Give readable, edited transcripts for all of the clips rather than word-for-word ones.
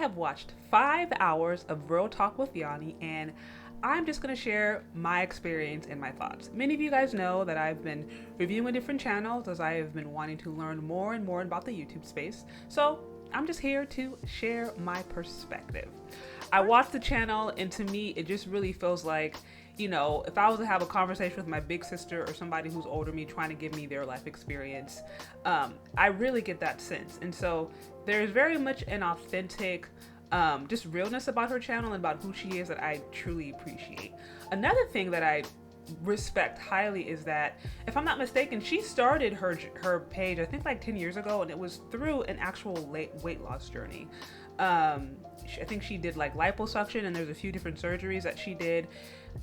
have watched 5 hours of Real Talk with Yanie, and I'm just going to share my experience and my thoughts. Many of you guys know that I've been reviewing different channels as I have been wanting to learn more and more about the YouTube space. So I'm just here to share my perspective. I watched the channel, and to me, it just really feels like, if I was to have a conversation with my big sister or somebody who's older than me trying to give me their life experience, I really get that sense. And so there's very much an authentic just realness about her channel and about who she is that I truly appreciate. Another thing that I respect highly is that, if I'm not mistaken, she started her page I think like 10 years ago, and it was through an actual weight loss journey. I think she did like liposuction, and there's a few different surgeries that she did,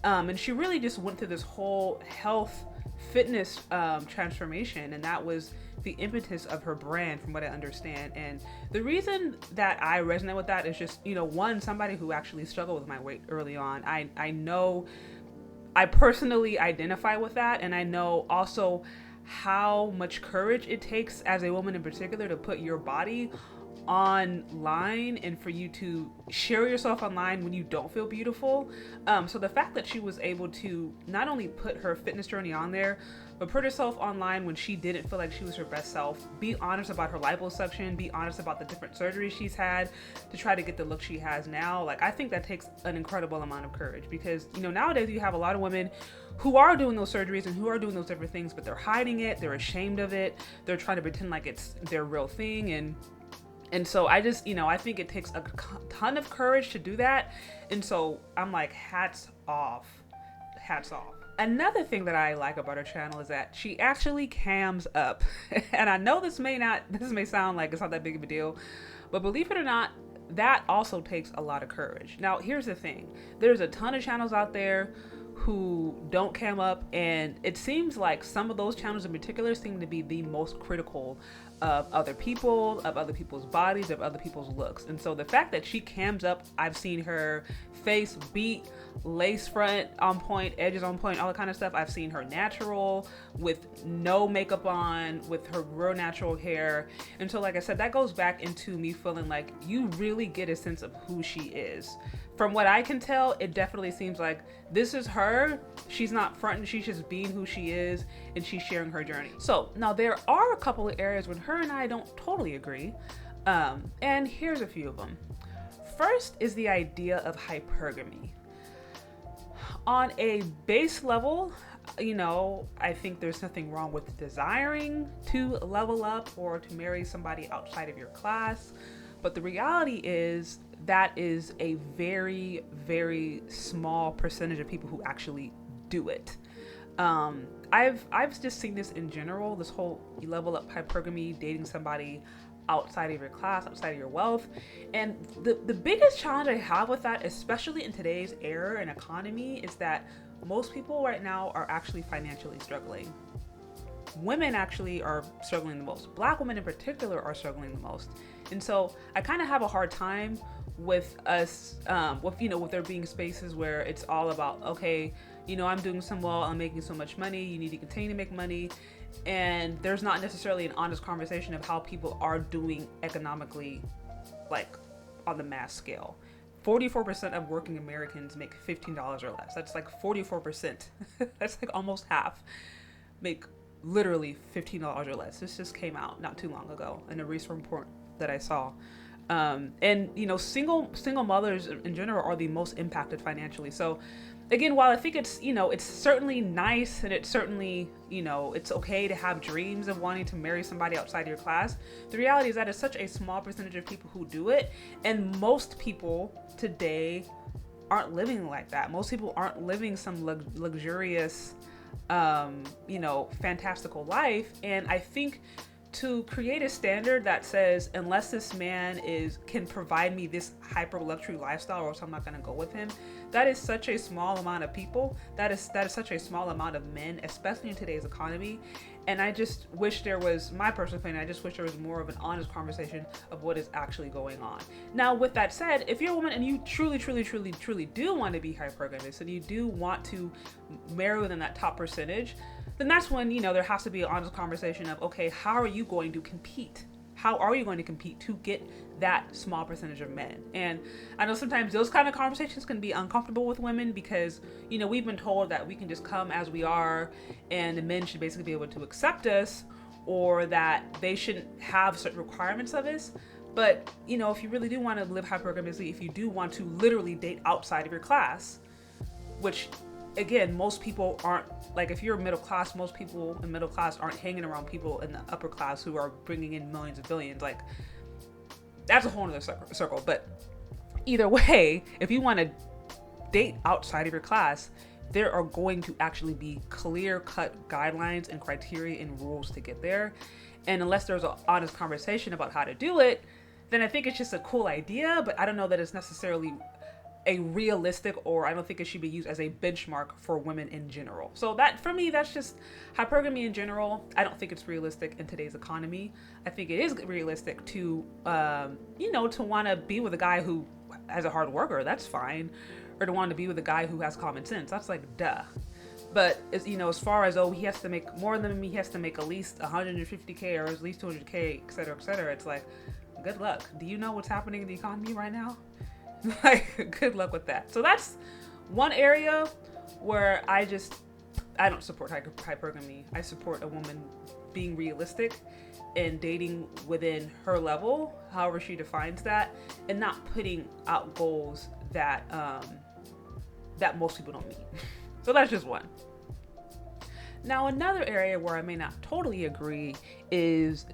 and she really just went through this whole health fitness transformation, and that was the impetus of her brand, from what I understand. And the reason that I resonate with that is just, one, somebody who actually struggled with my weight early on. I know I personally identify with that, and I know also how much courage it takes as a woman in particular to put your body online and for you to share yourself online when you don't feel beautiful. So the fact that she was able to not only put her fitness journey on there, but put herself online when she didn't feel like she was her best self, be honest about her liposuction, be honest about the different surgeries she's had to try to get the look she has now. Like, I think that takes an incredible amount of courage, because, nowadays you have a lot of women who are doing those surgeries and who are doing those different things, but they're hiding it, they're ashamed of it, they're trying to pretend like it's their real thing. And so I just, I think it takes a ton of courage to do that. And so I'm like, hats off. Another thing that I like about her channel is that she actually cams up. And I know this may sound like it's not that big of a deal, but believe it or not, that also takes a lot of courage. Now, here's the thing. There's a ton of channels out there who don't cam up, and it seems like some of those channels in particular seem to be the most critical of other people, of other people's bodies, of other people's looks. And so the fact that she cams up, I've seen her face beat, lace front on point, edges on point, all that kind of stuff. I've seen her natural with no makeup on, with her real natural hair. And so, like I said, that goes back into me feeling like you really get a sense of who she is. From what I can tell, it definitely seems like this is her. She's not fronting, she's just being who she is, and she's sharing her journey. So now there are a couple of areas when her and I don't totally agree. And here's a few of them. First is the idea of hypergamy. On a base level, I think there's nothing wrong with desiring to level up or to marry somebody outside of your class. But the reality is that is a very, very small percentage of people who actually do it. I've just seen this in general, this whole level up hypergamy, dating somebody outside of your class, outside of your wealth. And the biggest challenge I have with that, especially in today's era and economy, is that most people right now are actually financially struggling. Women actually are struggling the most. Black women in particular are struggling the most. And so I kind of have a hard time with us, with there being spaces where it's all about, okay, I'm doing so well, I'm making so much money, you need to continue to make money. And there's not necessarily an honest conversation of how people are doing economically, like on the mass scale. 44% of working Americans make $15 or less. That's like 44%. That's like almost half make literally $15 or less. This just came out not too long ago in a recent report that I saw. And single mothers in general are the most impacted financially. So again, while I think it's certainly nice, and it's certainly, it's okay to have dreams of wanting to marry somebody outside your class, the reality is that it's such a small percentage of people who do it. And most people today aren't living like that. Most people aren't living some luxurious, fantastical life. And I think to create a standard that says, unless this man can provide me this hyper luxury lifestyle, or else I'm not going to go with him, that is such a small amount of people. That is such a small amount of men, especially in today's economy. And I just wish there was, my personal opinion, I just wish there was more of an honest conversation of what is actually going on. Now, with that said, if you're a woman and you truly do want to be hypergamous, and you do want to marry within that top percentage, then that's when, there has to be an honest conversation of, okay, how are you going to compete How are you going to compete to get that small percentage of men? And I know sometimes those kind of conversations can be uncomfortable with women because, we've been told that we can just come as we are and the men should basically be able to accept us, or that they shouldn't have certain requirements of us. But, if you really do want to live hypergamously, if you do want to literally date outside of your class, which again, most people aren't, like if you're middle class, most people in middle class aren't hanging around people in the upper class who are bringing in millions of billions. Like, that's a whole other circle. But either way, if you want to date outside of your class, there are going to actually be clear-cut guidelines and criteria and rules to get there. And unless there's an honest conversation about how to do it, then I think it's just a cool idea, but I don't know that it's necessarily a realistic, or I don't think it should be used as a benchmark for women in general. So that, for me, that's just hypergamy in general. I don't think it's realistic in today's economy. I think it is realistic to, to want to be with a guy who as a hard worker, that's fine. Or to want to be with a guy who has common sense, that's like, duh. But as far as, he has to make more than me, he has to make at least 150K or at least 200K, et cetera, it's like, good luck. Do you know what's happening in the economy right now? Like, good luck with that. So that's one area where I don't support hypergamy. I support a woman being realistic and dating within her level, however she defines that, and not putting out goals that that most people don't meet. So that's just one. Now, another area where I may not totally agree is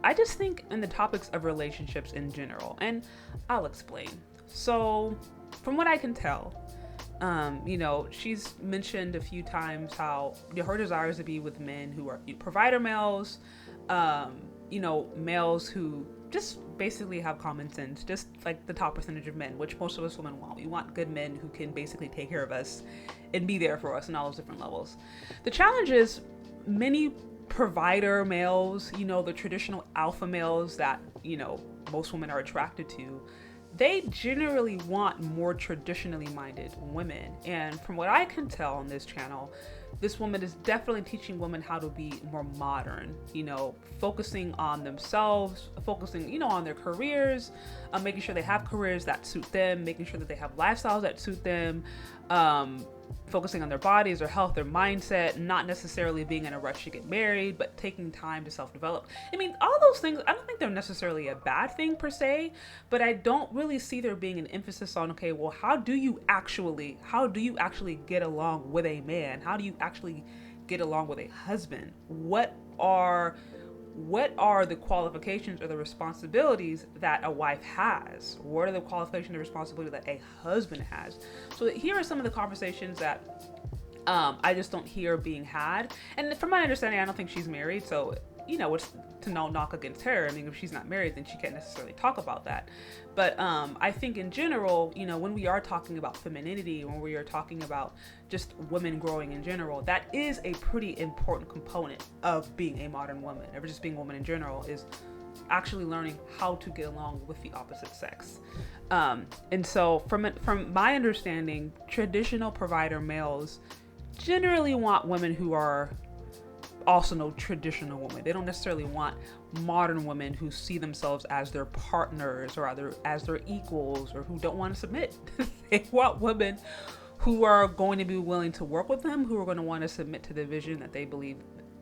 I just think in the topics of relationships in general, and I'll explain. So, from what I can tell, she's mentioned a few times how her desire is to be with men who are provider males, males who just basically have common sense, just like the top percentage of men, which most of us women want. We want good men who can basically take care of us and be there for us in all those different levels. The challenge is many provider males, the traditional alpha males that, most women are attracted to, they generally want more traditionally minded women. And from what I can tell on this channel, this woman is definitely teaching women how to be more modern, focusing on themselves, focusing, on their careers, making sure they have careers that suit them, making sure that they have lifestyles that suit them, focusing on their bodies, their health, their mindset, not necessarily being in a rush to get married, but taking time to self-develop. I mean, all those things, I don't think they're necessarily a bad thing per se, but I don't really see there being an emphasis on, okay, well, how do you actually get along with a man? How do you actually get along with a husband? What are the qualifications or the responsibilities that a wife has? What are the qualifications and responsibilities that a husband has? So here are some of the conversations that I just don't hear being had. And from my understanding, I don't think she's married. So, it's to no knock against her. I mean, if she's not married, then she can't necessarily talk about that. But I think in general, when we are talking about femininity, when we are talking about just women growing in general, that is a pretty important component of being a modern woman, or just being a woman in general, is actually learning how to get along with the opposite sex. And so from my understanding, traditional provider males generally want women who are also no traditional women. They don't necessarily want modern women who see themselves as their partners or as their equals, or who don't want to submit. They want women who are going to be willing to work with them, who are going to want to submit to the vision that they believe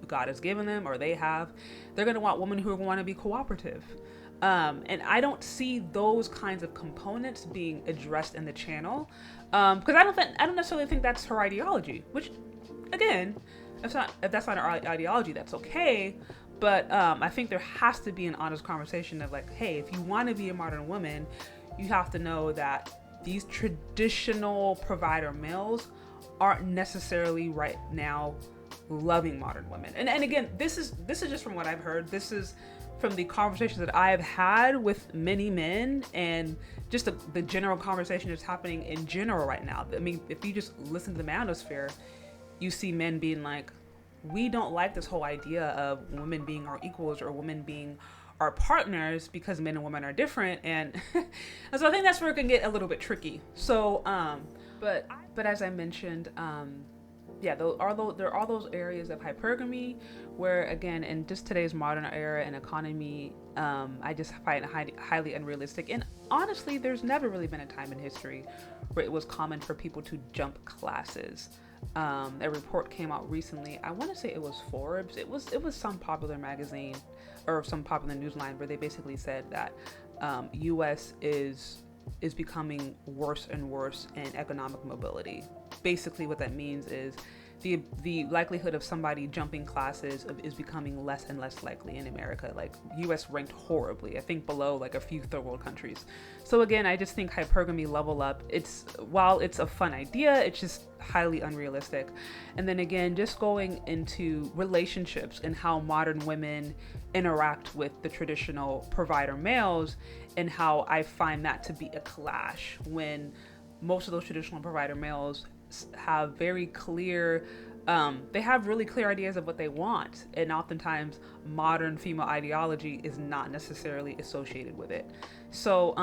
God has given them or they have. They're going to want women who want to be cooperative. And I don't see those kinds of components being addressed in the channel, because I don't necessarily think that's her ideology, which, again, if that's not our ideology, that's okay. But I think there has to be an honest conversation of like, hey, if you want to be a modern woman, you have to know that these traditional provider males aren't necessarily right now loving modern women. And again, this is just from what I've heard. This is from the conversations that I've had with many men, and just the general conversation that's happening in general right now. I mean, if you just listen to the manosphere, you see men being like, we don't like this whole idea of women being our equals or women being our partners because men and women are different. And so I think that's where it can get a little bit tricky. So, but as I mentioned, yeah, there are those areas of hypergamy where, again, in just today's modern era and economy, I just find it highly unrealistic. And honestly, there's never really been a time in history where it was common for people to jump classes. A report came out recently. I want to say it was Forbes. It was some popular magazine or some popular newsline where they basically said that U.S. is becoming worse and worse in economic mobility. Basically, what that means is the likelihood of somebody jumping classes is becoming less and less likely in America. Like, US ranked horribly, I think below like a few third world countries. So again, I just think hypergamy level up, while it's a fun idea, it's just highly unrealistic. And then again, just going into relationships and how modern women interact with the traditional provider males, and how I find that to be a clash when most of those traditional provider males have very clear they have really clear ideas of what they want, and oftentimes modern female ideology is not necessarily associated with it. So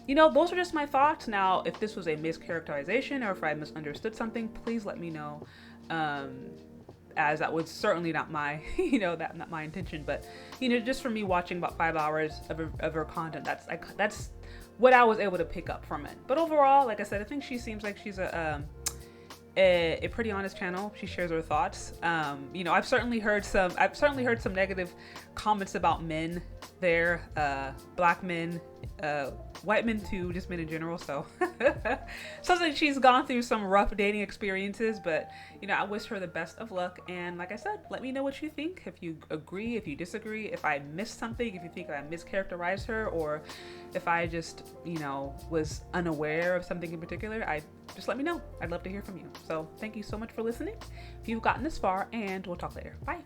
those are just my thoughts. Now, if this was a mischaracterization or if I misunderstood something, please let me know, as that was certainly not my not my intention. But just for me watching about 5 hours of her content, that's what I was able to pick up from it. But overall, like I said, I think she seems like she's a pretty honest channel. She shares her thoughts. I've certainly heard some negative comments about men there, black men, white men too, just men in general. So sounds like she's gone through some rough dating experiences, but I wish her the best of luck. And like I said, let me know what you think, if you agree, if you disagree, if I missed something, if you think I mischaracterized her, or if I just was unaware of something in particular. Just let me know. I'd love to hear from you. So thank you so much for listening, if you've gotten this far, and we'll talk later. Bye.